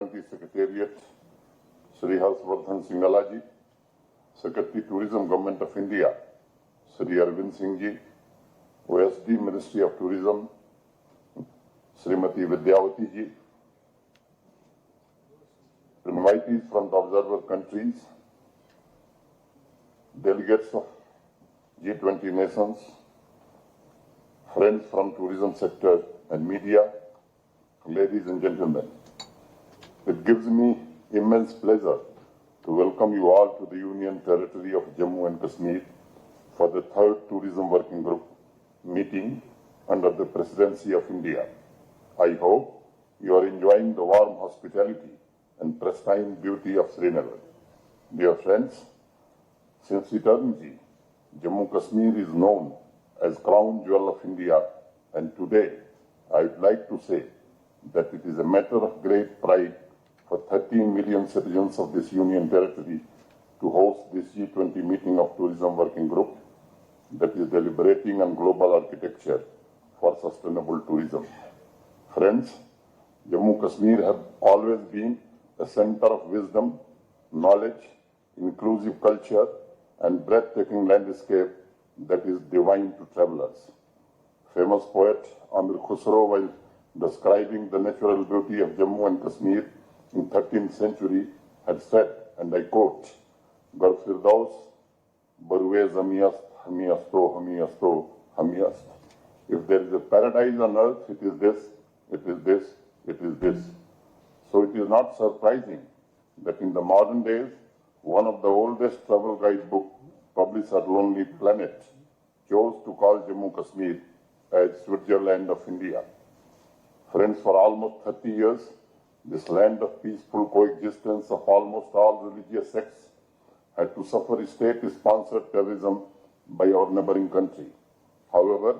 G20 Secretariat, Sri Singhala ji, Secretary Tourism Government of India, Sri Arvind Singh ji, OSD Ministry of Tourism, Srimati Vidyavati ji, invitees from the observer countries, delegates of G20 nations, friends from tourism sector and media, ladies and gentlemen. It gives me immense pleasure to welcome you all to the Union Territory of Jammu and Kashmir for the third Tourism Working Group meeting under the Presidency of India. I hope you are enjoying the warm hospitality and pristine beauty of Srinagar. Dear friends, since eternity, Jammu Kashmir is known as crown jewel of India, and today I would like to say that it is a matter of great pride for 13 million citizens of this Union Territory to host this G20 meeting of Tourism Working Group that is deliberating on global architecture for sustainable tourism. Friends, Jammu Kashmir have always been a center of wisdom, knowledge, inclusive culture, and breathtaking landscape that is divine to travelers. Famous poet Amir Khusro, while describing the natural beauty of Jammu and Kashmir in 13th century, had said, and I quote, "Gar Firdaus, Barwe Zamiyast, Hamiyasto, Hamiyasto, Hamiyast." If there is a paradise on earth, it is this, it is this, it is this. So it is not surprising that in the modern days, one of the oldest travel guidebook published at Lonely Planet chose to call Jammu Kashmir as Switzerland of India. Friends, for almost 30 years, this land of peaceful coexistence of almost all religious sects had to suffer state-sponsored terrorism by our neighboring country. However,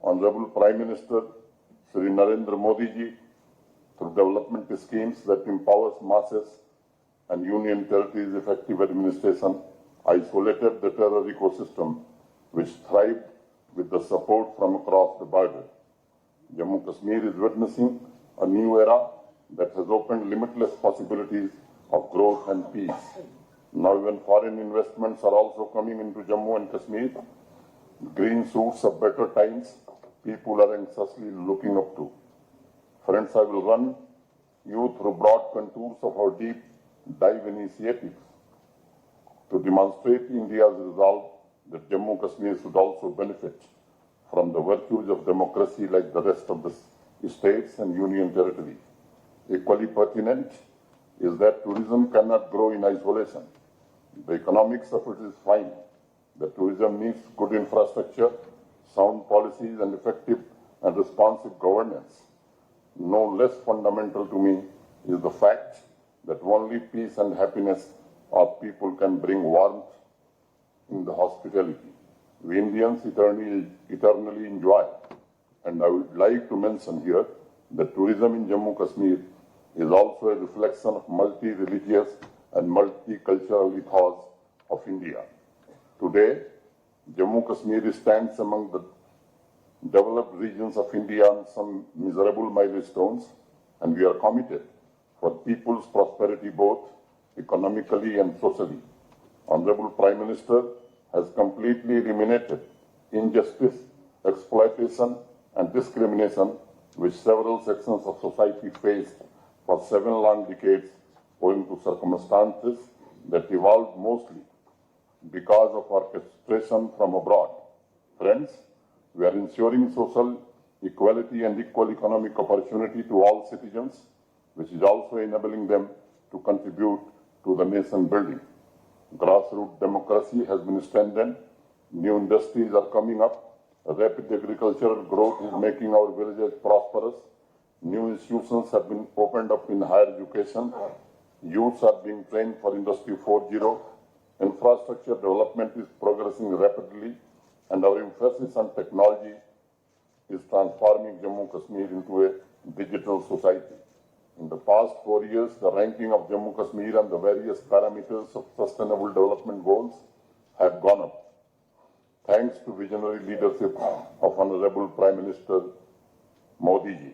Honorable Prime Minister Sri Narendra Modi ji, through development schemes that empowers masses and Union Territories' effective administration, isolated the terror ecosystem which thrived with the support from across the border. Jammu Kashmir is witnessing a new era that has opened limitless possibilities of growth and peace. Now even foreign investments are also coming into Jammu and Kashmir. Green shoots of better times people are anxiously looking up to. Friends, I will run you through broad contours of our deep dive initiatives to demonstrate India's resolve that Jammu Kashmir should also benefit from the virtues of democracy like the rest of the states and Union Territory. Equally pertinent is that tourism cannot grow in isolation. The economics of it is fine. The tourism needs good infrastructure, sound policies, and effective and responsive governance. No less fundamental to me is the fact that only peace and happiness of people can bring warmth in the hospitality we Indians eternally enjoy. And I would like to mention here that tourism in Jammu Kashmir is also a reflection of multi-religious and multicultural ethos of India. Today, Jammu Kashmir stands among the developed regions of India on some miserable milestones, and we are committed for people's prosperity both economically and socially. Honorable Prime Minister has completely eliminated injustice, exploitation, and discrimination which several sections of society faced for 7 long decades owing to circumstances that evolved mostly because of orchestration from abroad. Friends, we are ensuring social equality and equal economic opportunity to all citizens, which is also enabling them to contribute to the nation building. Grassroots democracy has been strengthened, new industries are coming up, rapid agricultural growth is making our villages prosperous, new institutions have been opened up in higher education, youths are being trained for Industry 4.0, infrastructure development is progressing rapidly, and our emphasis on technology is transforming Jammu Kashmir into a digital society. In the past 4 years, the ranking of Jammu Kashmir and the various parameters of sustainable development goals have gone up, thanks to visionary leadership of Honorable Prime Minister Modi ji.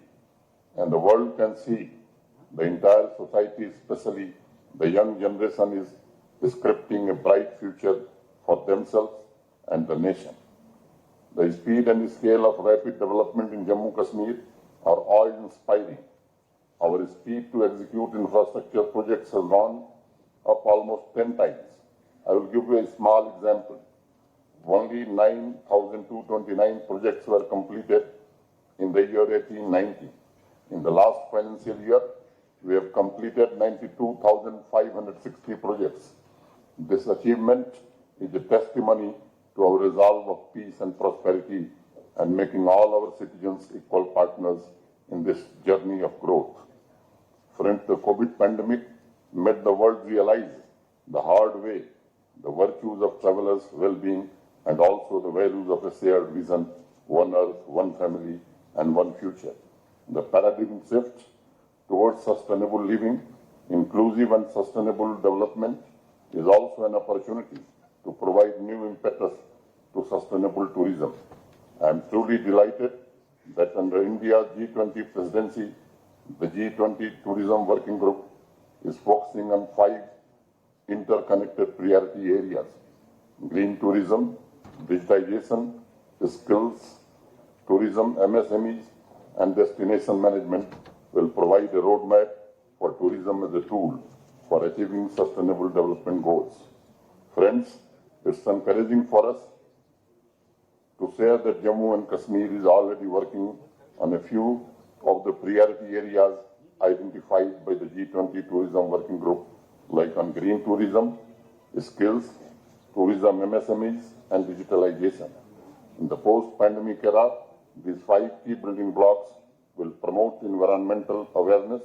And the world can see the entire society, especially the young generation, is scripting a bright future for themselves and the nation. The speed and scale of rapid development in Jammu Kashmir are awe-inspiring. Our speed to execute infrastructure projects has gone up almost 10 times. I will give you a small example. Only 9,229 projects were completed in the year 1890. In the last financial year, we have completed 92,560 projects. This achievement is a testimony to our resolve of peace and prosperity and making all our citizens equal partners in this journey of growth. Friends, the COVID pandemic made the world realize the hard way the virtues of travelers' well-being and also the values of a shared vision, one earth, one family, and one future. The paradigm shift towards sustainable living, inclusive and sustainable development is also an opportunity to provide new impetus to sustainable tourism. I am truly delighted that under India's G20 presidency, the G20 Tourism Working Group is focusing on 5 interconnected priority areas: green tourism, digitization, skills, tourism, MSMEs, and destination management will provide a roadmap for tourism as a tool for achieving sustainable development goals. Friends, it's encouraging for us to share that Jammu and Kashmir is already working on a few of the priority areas identified by the G20 Tourism Working Group, like on green tourism, skills, tourism MSMEs, and digitalization. In the post-pandemic era, these 5 key building blocks will promote environmental awareness,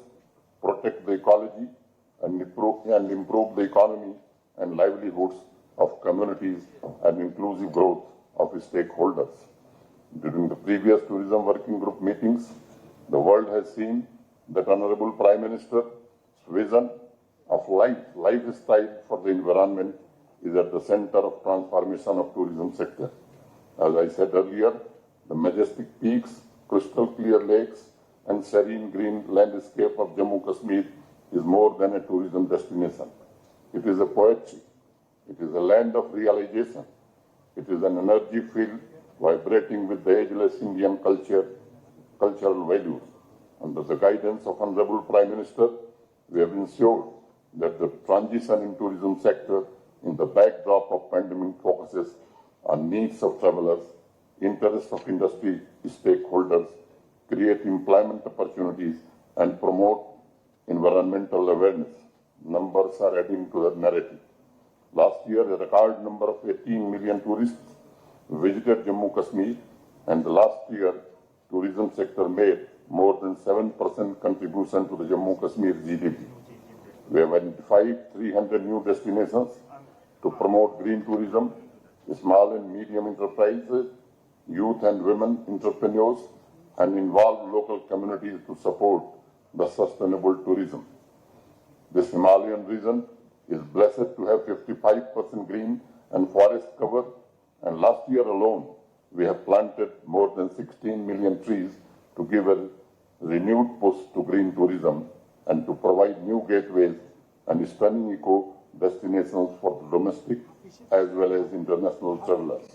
protect the ecology, and improve the economy and livelihoods of communities and inclusive growth of stakeholders. During the previous Tourism Working Group meetings, the world has seen that Honorable Prime Minister's vision of lifestyle for the environment is at the center of transformation of tourism sector. As I said earlier, the majestic peaks, crystal clear lakes, and serene green landscape of Jammu Kashmir is more than a tourism destination. It is a poetry. It is a land of realization. It is an energy field vibrating with the ageless Indian cultural values. Under the guidance of Honorable Prime Minister, we have ensured that the transition in tourism sector in the backdrop of pandemic focuses on needs of travelers, interests of industry stakeholders, create employment opportunities, and promote environmental awareness. Numbers are adding to the narrative. Last year, a record number of 18 million tourists visited Jammu Kashmir, and the last year, tourism sector made more than 7% contribution to the Jammu Kashmir GDP. We have identified 300 new destinations to promote green tourism, small and medium enterprises, youth and women entrepreneurs, and involve local communities to support the sustainable tourism. This Himalayan region is blessed to have 55% green and forest cover, and last year alone, we have planted more than 16 million trees to give a renewed push to green tourism and to provide new gateways and stunning eco destinations for the domestic as well as international travelers.